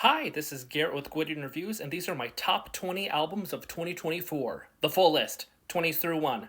Hi, this is Garrett with Gwydion Reviews, and these are my top 20 albums of 2024. The full list, 20s through 1.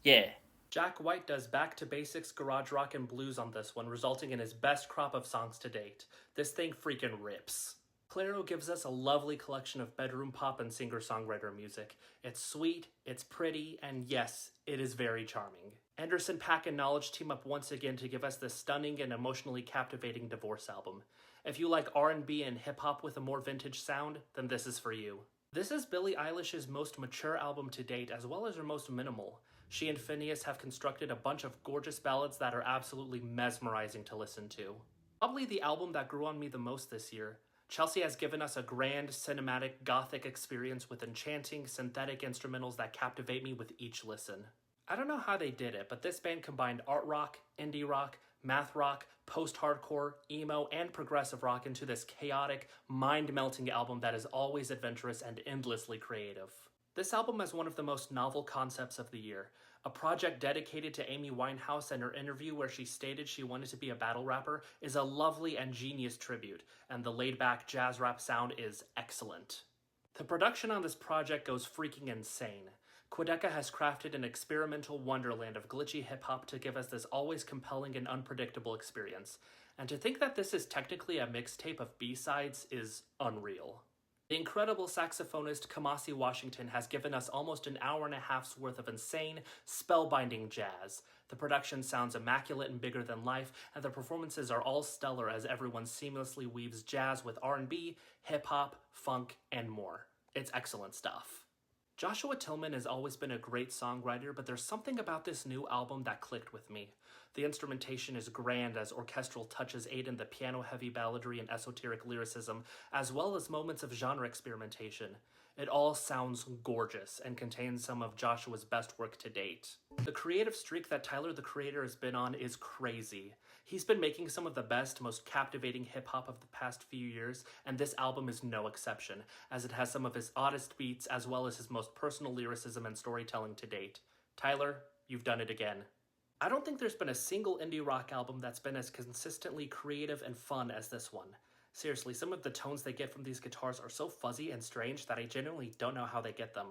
Yeah. Jack White does back to basics garage rock and blues on this one, resulting in his best crop of songs to date. This thing freaking rips. Clairo gives us a lovely collection of bedroom pop and singer-songwriter music. It's sweet, it's pretty, and yes, it is very charming. Anderson .Paak and Knowledge team up once again to give us this stunning and emotionally captivating divorce album. If you like R&B and hip-hop with a more vintage sound, then this is for you. This is Billie Eilish's most mature album to date, as well as her most minimal. She and Finneas have constructed a bunch of gorgeous ballads that are absolutely mesmerizing to listen to. Probably the album that grew on me the most this year. Chelsea has given us a grand, cinematic, gothic experience with enchanting, synthetic instrumentals that captivate me with each listen. I don't know how they did it, but this band combined art rock, indie rock, math rock, post-hardcore, emo, and progressive rock into this chaotic, mind-melting album that is always adventurous and endlessly creative. This album has one of the most novel concepts of the year. A project dedicated to Amy Winehouse, and her interview where she stated she wanted to be a battle rapper is a lovely and genius tribute, and the laid-back jazz rap sound is excellent. The production on this project goes freaking insane. Quedeca has crafted an experimental wonderland of glitchy hip-hop to give us this always compelling and unpredictable experience, and to think that this is technically a mixtape of B-sides is unreal. The incredible saxophonist Kamasi Washington has given us almost an hour and a half's worth of insane, spellbinding jazz. The production sounds immaculate and bigger than life, and the performances are all stellar as everyone seamlessly weaves jazz with R&B, hip-hop, funk, and more. It's excellent stuff. Joshua Tillman has always been a great songwriter, but there's something about this new album that clicked with me. The instrumentation is grand as orchestral touches aid in the piano-heavy balladry and esoteric lyricism, as well as moments of genre experimentation. It all sounds gorgeous and contains some of Joshua's best work to date. The creative streak that Tyler the Creator has been on is crazy. He's been making some of the best, most captivating hip-hop of the past few years, and this album is no exception, as it has some of his oddest beats as well as his most personal lyricism and storytelling to date. Tyler, you've done it again. I don't think there's been a single indie rock album that's been as consistently creative and fun as this one. Seriously, some of the tones they get from these guitars are so fuzzy and strange that I genuinely don't know how they get them.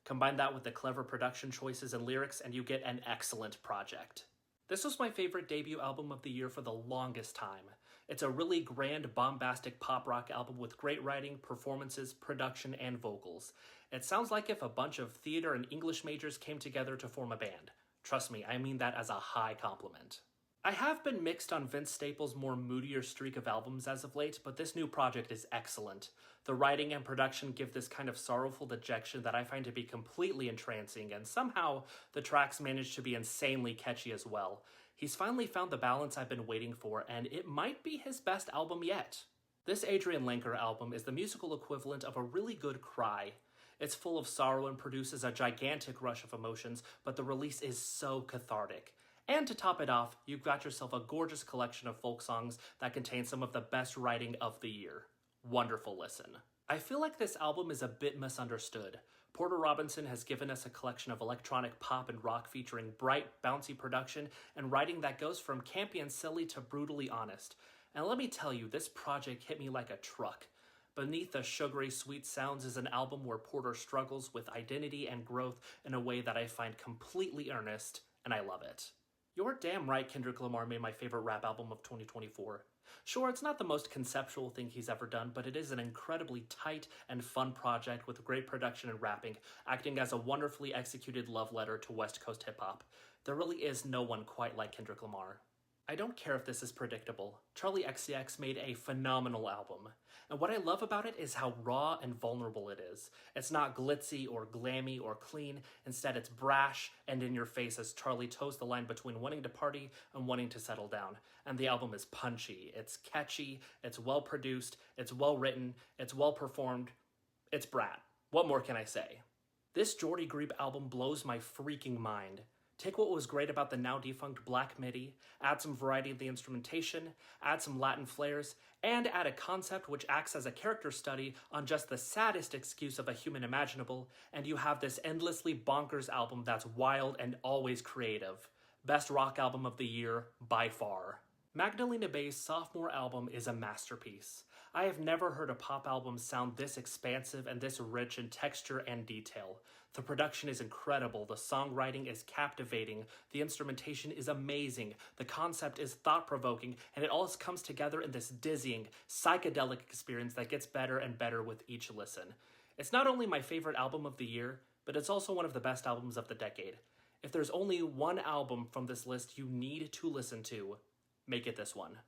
Combine that with the clever production choices and lyrics, and you get an excellent project. This was my favorite debut album of the year for the longest time. It's a really grand, bombastic pop rock album with great writing, performances, production, and vocals. It sounds like if a bunch of theater and English majors came together to form a band. Trust me, I mean that as a high compliment. I have been mixed on Vince Staples' more moodier streak of albums as of late, but this new project is excellent. The writing and production give this kind of sorrowful dejection that I find to be completely entrancing, and somehow the tracks manage to be insanely catchy as well. He's finally found the balance I've been waiting for, and it might be his best album yet. This Adrian Lenker album is the musical equivalent of a really good cry. It's full of sorrow and produces a gigantic rush of emotions, but the release is so cathartic. And to top it off, you've got yourself a gorgeous collection of folk songs that contain some of the best writing of the year. Wonderful listen. I feel like this album is a bit misunderstood. Porter Robinson has given us a collection of electronic pop and rock featuring bright, bouncy production and writing that goes from campy and silly to brutally honest. And let me tell you, this project hit me like a truck. Beneath the sugary sweet sounds is an album where Porter struggles with identity and growth in a way that I find completely earnest, and I love it. You're damn right Kendrick Lamar made my favorite rap album of 2024. Sure, it's not the most conceptual thing he's ever done, but it is an incredibly tight and fun project with great production and rapping, acting as a wonderfully executed love letter to West Coast hip-hop. There really is no one quite like Kendrick Lamar. I don't care if this is predictable. Charlie XCX made a phenomenal album. And what I love about it is how raw and vulnerable it is. It's not glitzy or glammy or clean. Instead, it's brash and in your face as Charlie toes the line between wanting to party and wanting to settle down. And the album is punchy, it's catchy, it's well produced, it's well written, it's well performed. It's Brat. What more can I say? This Jordy Grebe album blows my freaking mind. Take what was great about the now defunct Black MIDI, add some variety in the instrumentation, add some Latin flares, and add a concept which acts as a character study on just the saddest excuse of a human imaginable, and you have this endlessly bonkers album that's wild and always creative. Best rock album of the year, by far. Magdalena Bay's sophomore album is a masterpiece. I have never heard a pop album sound this expansive and this rich in texture and detail. The production is incredible, the songwriting is captivating, the instrumentation is amazing, the concept is thought-provoking, and it all comes together in this dizzying, psychedelic experience that gets better and better with each listen. It's not only my favorite album of the year, but it's also one of the best albums of the decade. If there's only one album from this list you need to listen to, make it this one.